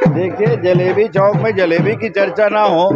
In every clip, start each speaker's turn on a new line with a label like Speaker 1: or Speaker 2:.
Speaker 1: देखिए, जलेबी चौक में जलेबी की चर्चा ना हो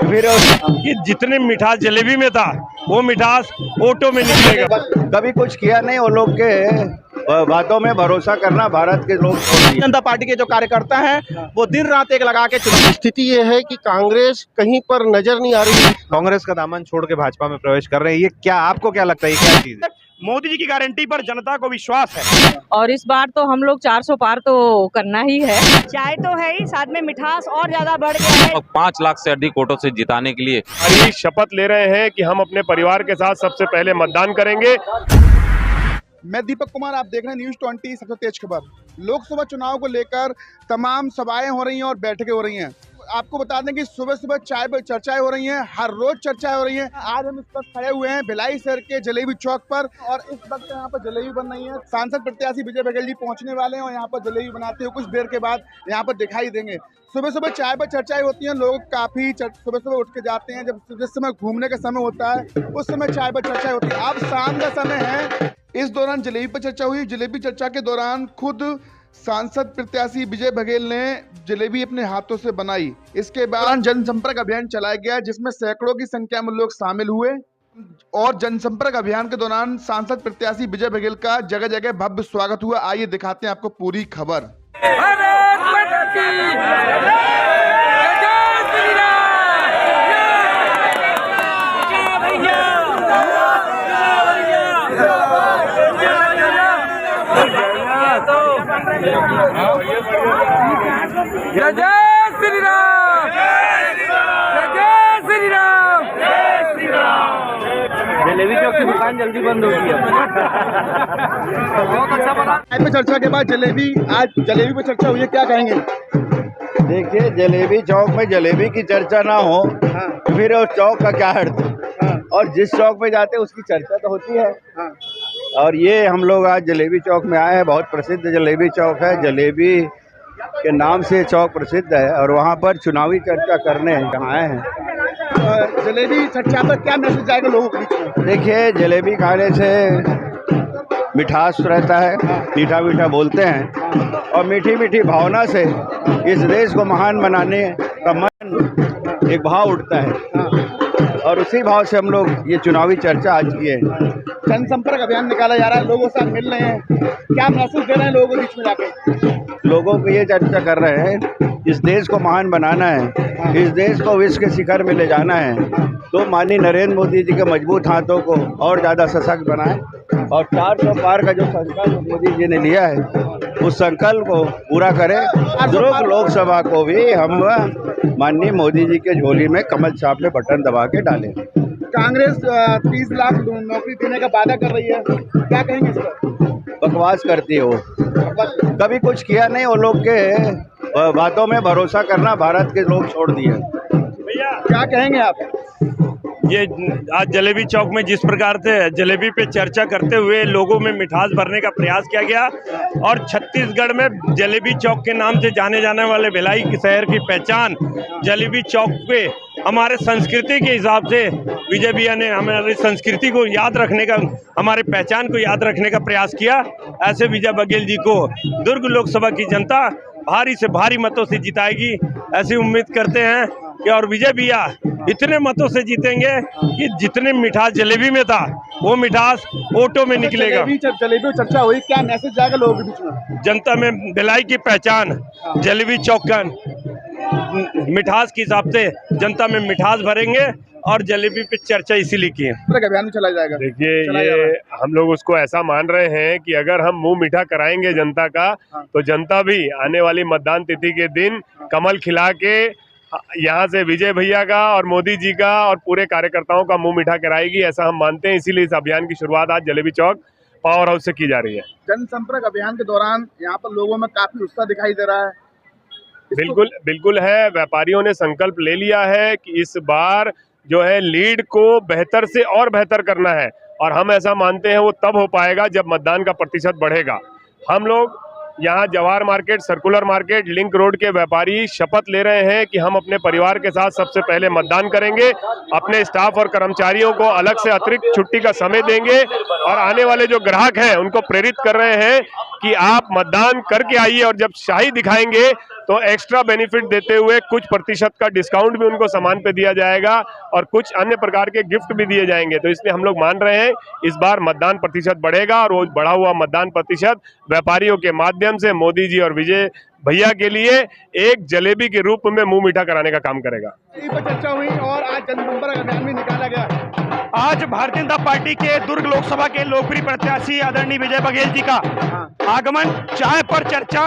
Speaker 1: फिर
Speaker 2: कि जितने मिठास जलेबी में था वो मिठास ऑटो में निकलेगा।
Speaker 1: कभी कुछ किया नहीं। वो लोग के बातों में भरोसा करना भारत के लोग
Speaker 3: जनता पार्टी के जो कार्यकर्ता हैं वो दिन रात एक लगा के चुनाव।
Speaker 4: स्थिति ये है कि कांग्रेस कहीं पर नजर नहीं आ रही है।
Speaker 5: कांग्रेस का दामन छोड़ के भाजपा में प्रवेश कर रहे हैं, ये क्या आपको क्या लगता है, ये क्या चीज है?
Speaker 2: मोदी जी की गारंटी पर जनता को विश्वास है
Speaker 6: और इस बार तो हम लोग 400 पार तो करना ही है। चाय तो है ही, साथ में मिठास और ज्यादा बढ़ गया है।
Speaker 7: 5 लाख से अधिक वोटों से जिताने के लिए
Speaker 8: हमारी शपथ ले रहे हैं कि हम अपने परिवार के साथ सबसे पहले मतदान करेंगे।
Speaker 3: मैं दीपक कुमार, आप देख रहे हैं न्यूज़ 20 सबसे तेज खबर। लोकसभा चुनाव को लेकर तमाम सभाएं हो रही हैं और बैठकें हो रही हैं। आपको बता दें कि सुबह सुबह चाय पर चर्चाएं हो रही हैं, हर रोज चर्चाएं हो रही हैं। आज हम इस वक्त खड़े हुए हैं भिलाई शहर के जलेबी चौक पर और इस वक्त यहाँ पर जलेबी बन रही है। सांसद प्रत्याशी विजय बघेल जी पहुँचने वाले हैं और यहाँ पर जलेबी बनाते हुए कुछ देर के बाद यहाँ पर दिखाई देंगे। सुबह सुबह चाय पर चर्चाएं होती हैं, लोग काफी सुबह सुबह उठ के जाते हैं। जब जिस समय घूमने का समय होता है उस समय चाय पर चर्चाएं होती है। अब शाम का समय है, इस दौरान जलेबी पर चर्चा हुई। जलेबी चर्चा के दौरान खुद सांसद प्रत्याशी विजय बघेल ने जलेबी अपने हाथों से बनाई। इसके बाद जनसंपर्क अभियान चलाया गया जिसमें सैकड़ों की संख्या में लोग शामिल हुए और जनसंपर्क अभियान के दौरान सांसद प्रत्याशी विजय बघेल का जगह जगह भव्य स्वागत हुआ। आइए दिखाते हैं आपको पूरी खबर।
Speaker 9: जय जय श्री राम, जय जय श्री राम, जय श्री राम। जलेबी चौक की दुकान जल्दी बंद होगी है। बहुत अच्छा बना।
Speaker 3: चाय पे चर्चा के बाद जलेबी, आज जलेबी पे चर्चा हुई है, क्या कहेंगे?
Speaker 1: देखिए, जलेबी चौक में जलेबी की चर्चा ना हो फिर उस चौक का क्या अर्थ। और जिस चौक पे जाते हैं उसकी चर्चा तो होती है। और ये हम लोग आज जलेबी चौक में आए हैं। बहुत प्रसिद्ध जलेबी चौक है, जलेबी के नाम से चौक प्रसिद्ध है और वहाँ पर चुनावी चर्चा करने यहाँ आए हैं।
Speaker 3: जलेबी चर्चा पर क्या मैसेज जाएगा लोगों के बीच में?
Speaker 1: देखिए, जलेबी खाने से मिठास रहता है, मीठा मीठा बोलते हैं और मीठी मीठी भावना से इस देश को महान बनाने का मन एक भाव उठता है और उसी भाव से हम लोग ये चुनावी चर्चा आज किए हैं।
Speaker 3: जनसंपर्क अभियान निकाला जा रहा है, लोगों से मिल रहे हैं, क्या मैसेज दे रहे हैं लोगों के बीच में जाके?
Speaker 1: लोगों को ये चर्चा कर रहे हैं, इस देश को महान बनाना है, इस देश को विश्व के शिखर में ले जाना है, तो माननीय नरेंद्र मोदी जी के मजबूत हाथों को और ज़्यादा सशक्त बनाएं और 400 पार का जो संकल्प मोदी जी ने लिया है उस संकल्प को पूरा करें। दुर्ग लोकसभा को भी हम माननीय मोदी जी के झोली में कमल छाप में बटन दबा के डालें।
Speaker 3: कांग्रेस 30 लाख नौकरी देने का वादा कर रही है, क्या कहेंगे इस पर?
Speaker 1: बकवास करती है वो, कभी कुछ किया नहीं। वो लोग के बातों में भरोसा करना भारत के लोग छोड़ दिए।
Speaker 3: क्या कहेंगे आप?
Speaker 2: ये आज जलेबी चौक में जिस प्रकार से जलेबी पे चर्चा करते हुए लोगों में मिठास भरने का प्रयास किया गया और छत्तीसगढ़ में जलेबी चौक के नाम से जाने जाने वाले भिलाई शहर की पहचान जलेबी चौक पे हमारे संस्कृति के हिसाब से विजय भैया ने हमारी संस्कृति को याद रखने का, हमारे पहचान को याद रखने का प्रयास किया। ऐसे विजय बघेल जी को दुर्ग लोकसभा की जनता भारी से भारी मतों से जिताएगी, ऐसी उम्मीद करते हैं कि और विजय भैया इतने मतों से जीतेंगे कि जितने मिठास जलेबी में था वो मिठास ऑटो में निकलेगा।
Speaker 3: जलेबी चर्चा हुई, क्या मैसेज जाएगा लोगों के बीच में?
Speaker 2: जनता में भिलाई की पहचान जलेबी चौक का मिठास के हिसाब से जनता में मिठास भरेंगे और जलेबी पे चर्चा इसीलिए की है।
Speaker 3: अभियान में चला जाएगा।
Speaker 8: देखिए, ये हम लोग उसको ऐसा मान रहे हैं कि अगर हम मुंह मीठा कराएंगे जनता का तो जनता भी आने वाली मतदान तिथि के दिन कमल खिला के यहाँ से विजय भैया का और मोदी जी का और पूरे कार्यकर्ताओं का मुंह मीठा कराएगी, ऐसा हम मानते हैं। इसीलिए इस अभियान की शुरुआत आज जलेबी चौक पावर हाउस से की जा रही है।
Speaker 3: जनसंपर्क अभियान के दौरान यहाँ पर लोगों में काफी उत्साह दिखाई दे रहा है।
Speaker 8: बिल्कुल बिल्कुल है, व्यापारियों ने संकल्प ले लिया है कि इस बार जो है लीड को बेहतर से और बेहतर करना है और हम ऐसा मानते हैं वो तब हो पाएगा जब मतदान का प्रतिशत बढ़ेगा। हम लोग यहाँ Jawahar market, circular market, link road के व्यापारी शपथ ले रहे हैं कि हम अपने परिवार के साथ सबसे पहले मतदान करेंगे, अपने स्टाफ और कर्मचारियों को अलग से अतिरिक्त छुट्टी का समय देंगे और आने वाले जो ग्राहक हैं उनको प्रेरित कर रहे हैं कि आप मतदान करके आइए और जब शाही दिखाएंगे तो एक्स्ट्रा बेनिफिट देते हुए कुछ प्रतिशत का डिस्काउंट भी उनको सामान पे दिया जाएगा और कुछ अन्य प्रकार के गिफ्ट भी दिए जाएंगे। तो इसलिए हम लोग मान रहे हैं इस बार मतदान प्रतिशत बढ़ेगा और वो बढ़ा हुआ मतदान प्रतिशत व्यापारियों के माध्यम से मोदी जी और विजय भैया के लिए एक जलेबी के रूप में मुंह मीठा कराने का काम करेगा।
Speaker 3: इस पर चर्चा हुई और आज जनसंपर्क अभियान भी निकाला गया।
Speaker 10: आज भारतीय जनता पार्टी के दुर्ग लोकसभा के लोकप्रिय प्रत्याशी आदरणीय विजय बघेल जी का आगमन चाय पर चर्चा,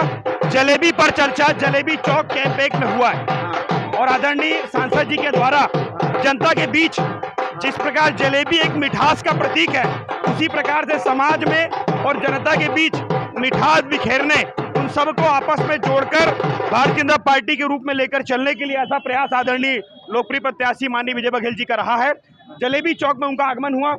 Speaker 10: जलेबी पर चर्चा, जलेबी चौक कैंपेन में हुआ है और आदरणीय सांसद जी के द्वारा जनता के बीच जिस प्रकार जलेबी एक मिठास का प्रतीक है, उसी प्रकार से समाज में और जनता के बीच मिठास बिखेरने, उन सबको आपस में जोड़कर भारतीय जनता पार्टी के रूप में लेकर चलने के लिए ऐसा प्रयास आदरणीय लोकप्रिय प्रत्याशी माननीय विजय बघेल जी का रहा है। जलेबी चौक में उनका आगमन हुआ,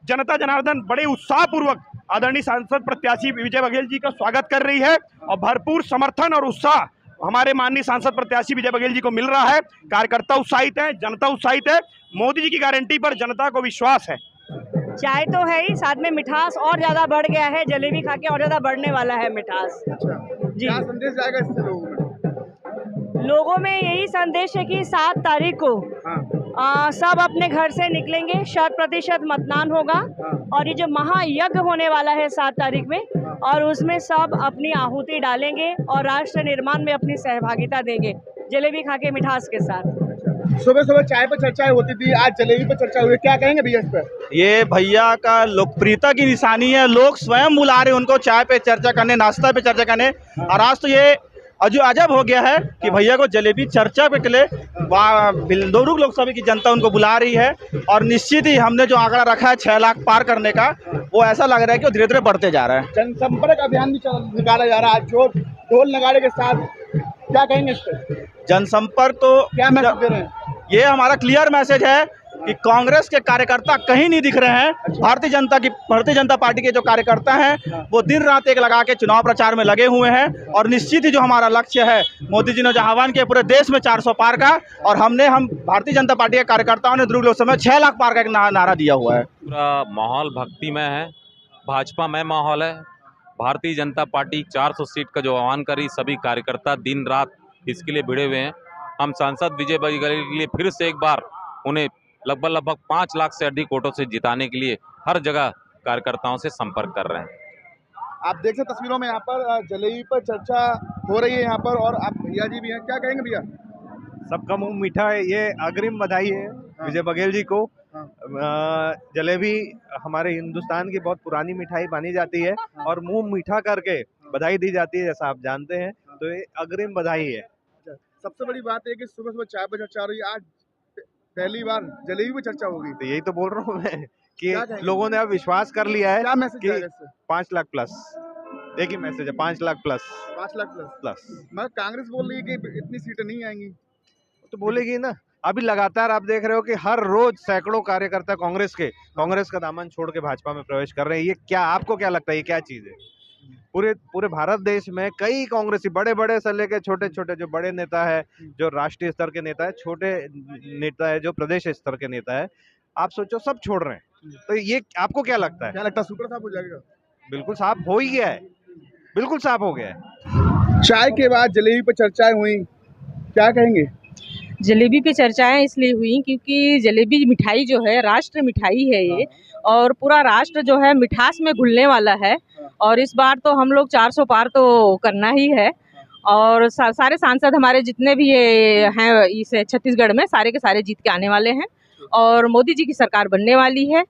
Speaker 10: जनता जनार्दन बड़े उत्साहपूर्वक आदरणीय सांसद प्रत्याशी विजय बघेल जी का स्वागत कर रही है और भरपूर समर्थन और उत्साह हमारे माननीय सांसद प्रत्याशी विजय बघेल जी को मिल रहा है। कार्यकर्ता उत्साहित है, जनता उत्साहित है, मोदी जी की गारंटी पर जनता को विश्वास है।
Speaker 6: चाय तो है ही, साथ में मिठास और ज्यादा बढ़ गया है, जलेबी खा के और ज्यादा बढ़ने वाला है मिठास। जी,
Speaker 3: क्या संदेश जाएगा इससे
Speaker 6: लोगों में यही संदेश है कि 7 तारीख को सब अपने घर से निकलेंगे, 100% मतदान होगा और ये जो महायज्ञ होने वाला है 7 तारीख में, और उसमें सब अपनी आहुति डालेंगे और राष्ट्र निर्माण में अपनी सहभागिता देंगे जलेबी खा के मिठास के साथ।
Speaker 3: सुबह सुबह चाय पर चर्चा होती थी, आज जलेबी पर चर्चा हुई, क्या कहेंगे भैया इस पर?
Speaker 10: ये भैया का लोकप्रियता की निशानी है, लोग स्वयं बुला रहे हैं उनको चाय पे चर्चा करने, नाश्ता पे चर्चा करने। और आज तो ये अजब हो गया है कि भैया को जलेबी चर्चा पे के लिए दुर्ग लोकसभा की जनता उनको बुला रही है और निश्चित ही हमने जो आंकड़ा रखा है 6 लाख पार करने का, वो ऐसा लग रहा है कि वो धीरे धीरे बढ़ते जा रहा है।
Speaker 3: जनसंपर्क अभियान भी निकाला जा रहा है जो ढोल नगाड़े के साथ, क्या कहेंगे इस पर?
Speaker 10: जनसंपर्क तो
Speaker 3: क्या मैसेज दे रहे हैं?
Speaker 10: ये हमारा क्लियर मैसेज है कि कांग्रेस के कार्यकर्ता कहीं नहीं दिख रहे हैं। भारतीय जनता पार्टी के जो कार्यकर्ता हैं वो दिन रात एक लगा के चुनाव प्रचार में लगे हुए हैं और निश्चित ही जो हमारा लक्ष्य है, मोदी जी ने जो आह्वान किया पूरे देश में 400 पार का, और हम भारतीय जनता पार्टी के कार्यकर्ताओं ने दुर्ग लोकसभा में 6 लाख पार का एक नारा दिया हुआ है।
Speaker 7: पूरा माहौल भक्तिमय है, भाजपामय माहौल है। भारतीय जनता पार्टी 400 सीट का जो आह्वान करी, सभी कार्यकर्ता दिन रात इसके लिए भिड़े हुए हैं। हम सांसद विजय बघेल के लिए फिर से एक बार उन्हें लगभग 5 लाख से अधिक वोटों से जिताने के लिए हर जगह कार्यकर्ताओं से संपर्क कर रहे हैं।
Speaker 3: आप देख सकते तस्वीरों में यहाँ पर जलेबी पर चर्चा हो रही है यहाँ पर, और आप भैया जी भी हैं, क्या कहेंगे भैया?
Speaker 5: सबका मुंह मीठा है, ये अग्रिम बधाई है विजय बघेल जी को। जलेबी हमारे हिंदुस्तान की बहुत पुरानी मिठाई मानी जाती है और मुंह मीठा करके बधाई दी जाती है, जैसा आप जानते हैं, तो ये अग्रिम बधाई है।
Speaker 3: सबसे बड़ी बात है कि सुबह सुबह चाय पर चर्चा हो रही है, आज पहली बार जलेबी पर चर्चा होगी।
Speaker 5: तो यही तो बोल रहा हूँ मैं कि लोगों ने अब विश्वास कर लिया है।
Speaker 3: क्या मैसेज जाएगा इससे?
Speaker 5: 5 लाख प्लस, एक ही मैसेज है, 5 लाख प्लस।
Speaker 3: 5 लाख प्लस। मगर कांग्रेस बोल रही है कि इतनी सीटें नहीं आएंगी,
Speaker 5: तो बोलेगी ना। अभी लगातार आप देख रहे हो कि हर रोज सैकड़ों कार्यकर्ता कांग्रेस का दामन छोड़ के भाजपा में प्रवेश कर रहे हैं। ये क्या, आपको क्या लगता है, ये क्या चीज है? पूरे भारत देश में कई कांग्रेसी, बड़े से लेकर छोटे जो बड़े नेता है, जो राष्ट्रीय स्तर के नेता है, छोटे नेता है, जो प्रदेश स्तर के नेता है, आप सोचो सब छोड़ रहे हैं। तो ये आपको क्या लगता है?
Speaker 3: क्या लगता है सूत्र साफ हो जाएगा?
Speaker 5: बिल्कुल साफ हो ही गया है, बिल्कुल साफ हो गया है।
Speaker 3: चाय के बाद जलेबी पर चर्चाएं हुई, क्या कहेंगे?
Speaker 6: जलेबी पे चर्चाएं इसलिए हुई क्योंकि जलेबी मिठाई जो है राष्ट्र मिठाई है ये, और पूरा राष्ट्र जो है मिठास में घुलने वाला है, और इस बार तो हम लोग 400 पार तो करना ही है। और सारे सांसद हमारे जितने भी ये हैं इस छत्तीसगढ़ में, सारे के सारे जीत के आने वाले हैं और मोदी जी की सरकार बनने वाली है।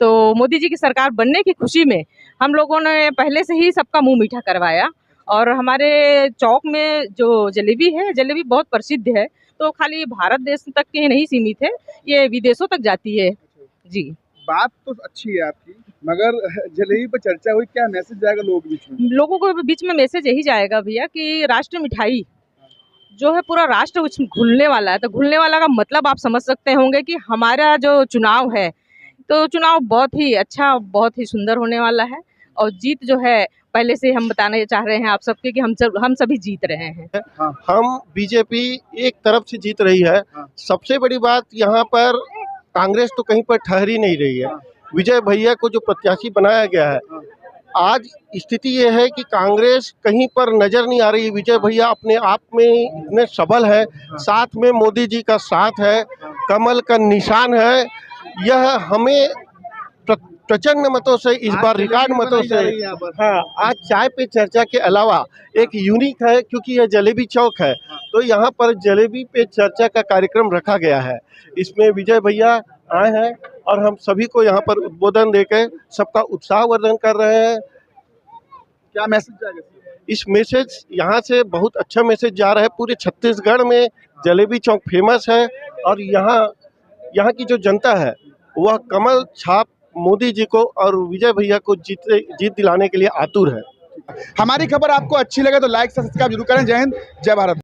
Speaker 6: तो मोदी जी की सरकार बनने की खुशी में हम लोगों ने पहले से ही सबका मुंह मीठा करवाया, और हमारे चौक में जो जलेबी है, जलेबी बहुत प्रसिद्ध है, तो खाली भारत देश तक के नहीं सीमित है, ये विदेशों तक जाती है। जी,
Speaker 3: बात तो अच्छी है आपकी, मगर जलेबी पर चर्चा हुई, क्या मैसेज जाएगा लोगों के बीच में?
Speaker 6: लोगों को बीच में मैसेज यही जाएगा भैया कि राष्ट्र मिठाई जो है पूरा राष्ट्र उसमें घुलने वाला है। तो घुलने वाला का मतलब आप समझ सकते होंगे कि हमारा जो चुनाव है, तो चुनाव बहुत ही अच्छा, बहुत ही सुंदर होने वाला है, और जीत जो है पहले से हम बताना चाह रहे हैं आप सबके कि हम सभी जीत रहे हैं।
Speaker 4: हम बीजेपी एक तरफ से जीत रही है। सबसे बड़ी बात यहाँ पर कांग्रेस तो कहीं पर ठहर ही नहीं रही है। विजय भैया को जो प्रत्याशी बनाया गया है, आज स्थिति ये है कि कांग्रेस कहीं पर नजर नहीं आ रही। विजय भैया अपने आप में इतने सबल है, साथ में मोदी जी का साथ है, कमल का निशान है। यह हमें प्रचंड मतों से, इस बार रिकॉर्ड मतों से, हाँ, आज चाय पे चर्चा के अलावा एक यूनिक है क्योंकि यह जलेबी चौक है, तो यहाँ पर जलेबी पे चर्चा का कार्यक्रम रखा गया है। इसमें विजय भैया आए हैं और हम सभी को यहाँ पर उद्बोधन देकर सबका उत्साहवर्धन कर रहे हैं।
Speaker 3: क्या मैसेज जाएगा?
Speaker 4: इस मैसेज यहाँ से बहुत अच्छा मैसेज जा रहा है। पूरे छत्तीसगढ़ में जलेबी चौक फेमस है और यहाँ की जो जनता है वह कमल छाप मोदी जी को और विजय भैया को जीत दिलाने के लिए आतुर है।
Speaker 3: हमारी खबर आपको अच्छी लगे तो लाइक सब्सक्राइब जरूर करें। जय हिंद, जय भारत।